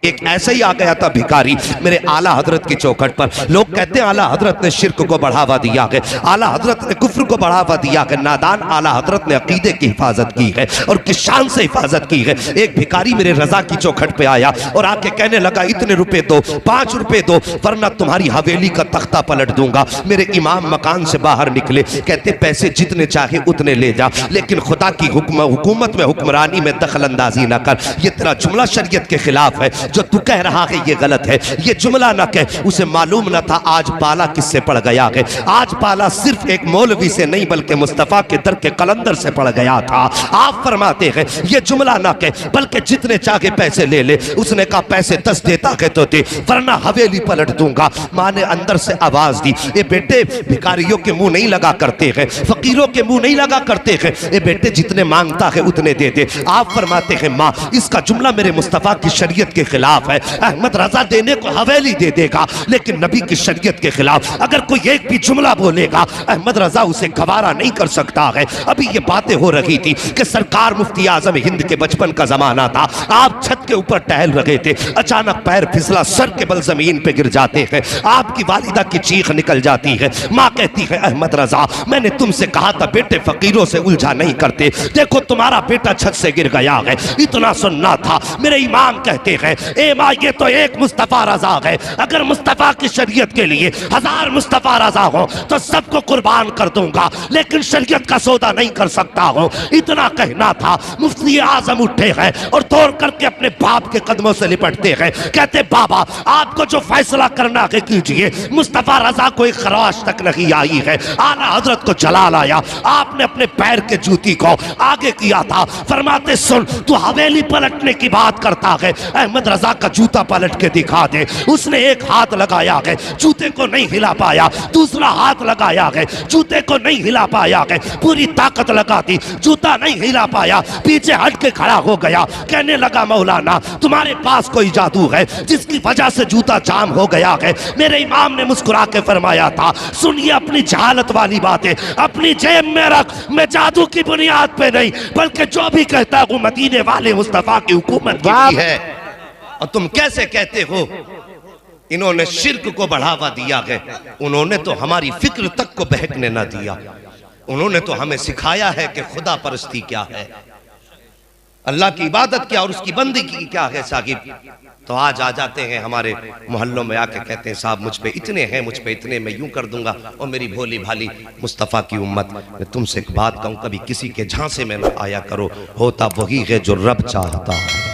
एक ऐसे ही आ गया था भिखारी मेरे आला हजरत की चौखट पर। लोग कहते हैं आला हजरत ने शिर्क को बढ़ावा दिया है, आला हजरत ने कुफ्र को बढ़ावा दिया है। नादान आला हजरत ने अकीदे की हिफाजत की है और किस शान से हिफाजत की है। एक भिखारी मेरे रजा की चौखट पे आया और आके कहने लगा इतने रुपए दो, 5 रुपए दो, वरना तुम्हारी हवेली का तख्ता पलट दूंगा। मेरे इमाम मकान से बाहर निकले, कहते पैसे जितने चाहे उतने ले जा, लेकिन खुदा की हुकूमत में हुक्मरानी में दखल अंदाजी ना कर। ये तेरा जुमला शरीयत के खिलाफ है, जो तू कह रहा है ये गलत है, ये जुमला ना कह। उसे मालूम ना था आज पाला किससे पड़ गया है। आज पाला सिर्फ एक मौलवी से नहीं बल्कि मुस्तफा के दर के कलंदर से पड़ गया था। आप फरमाते हैं ये जुमला ना कह, बल्कि जितने चाहे पैसे ले ले। उसने कहा पैसे 10 देता है तो दे, वरना हवेली पलट दूंगा। माँ ने अंदर से आवाज दी, ये बेटे भिखारियों के मुंह नहीं लगा करते हैं, फकीरों के मुंह नहीं लगा करते हैं, ये बेटे जितने मांगता है उतने दे दे। आप फरमाते हैं माँ इसका जुमला मेरे मुस्तफा की शरीयत के खिलाफ है। अहमद रजा देने को हवेली दे देगा, लेकिन नबी की शरीयत के खिलाफ अगर कोई एक भी जुमला बोलेगा अहमद रजा उसे गवारा नहीं कर सकता है। अभी ये बातें हो रही थी कि सरकार मुफ्ती आजम हिंद के बचपन का जमाना था। आप छत के ऊपर टहल रहे थे, अचानक पैर फिसला, सर के बल जमीन पे गिर जाते हैं। आपकी वालिदा की चीख निकल जाती है। माँ कहती है अहमद रजा मैंने तुमसे कहा था बेटे फकीरों से उलझा नहीं करते, देखो तुम्हारा बेटा छत से गिर गया है। इतना सुनना था। मेरे इमाम कहते हैं ए माँ ये तो एक मुस्तफा रजा है, अगर मुस्तफा की शरीयत के लिए 1000 मुस्तफा रजा हो तो सबको कुर्बान कर दूंगा, लेकिन शरीयत का सौदा नहीं कर सकता हूं। इतना कहना था। मुफ्ती आजम उठे हैं और तोड़ करके अपने बाप के कदमों से लिपटते हैं। कहते बाबा आपको जो फैसला करना है कीजिए, मुस्तफा रजा कोई खराश तक नहीं आई है। आला हजरत को जला लाया, आपने अपने पैर के जूती को आगे किया था। फरमाते सुन तू हवेली पलटने की बात करता है, अहमद रजा का जूता पलट के दिखा दे। उसने एक हाथ लगाया है, जूते को नहीं हिला पाया, दूसरा हाथ लगाया है, जूते को नहीं हिला पाया है, पूरी ताकत लगा दी, जूता नहीं हिला पाया, पीछे हट के खड़ा हो गया। कहने लगा मौलाना तुम्हारे पास कोई जादू है जिसकी वजह से जूता जाम हो गया है। मेरे इमाम ने मुस्कुरा के फरमाया था सुनिए अपनी जहालत वाली बातें अपनी जेब में रख, मैं जादू की बुनियाद पे नहीं बल्कि जो भी कहता हूँ मदीने वाले मुस्तफा की हुकूमत की है। और तुम कैसे कहते हो इन्होंने शिर्क को बढ़ावा दिया है। उन्होंने तो हमारी फिक्र तक को बहकने ना दिया। उन्होंने तो हमें सिखाया है कि खुदा परस्ती क्या है, अल्लाह की इबादत क्या और उसकी बंदगी क्या है साहिब। तो आज आ जाते हैं हमारे मोहल्लों में आके कहते हैं साहब मुझ पे इतने हैं, मुझ पे इतने, मैं यूं कर दूंगा। और मेरी भोली भाली मुस्तफ़ा की उम्मत, मैं तुमसे एक बात कहूं, कभी किसी के झांसे में ना आया करो, होता वही है जो रब चाहता है।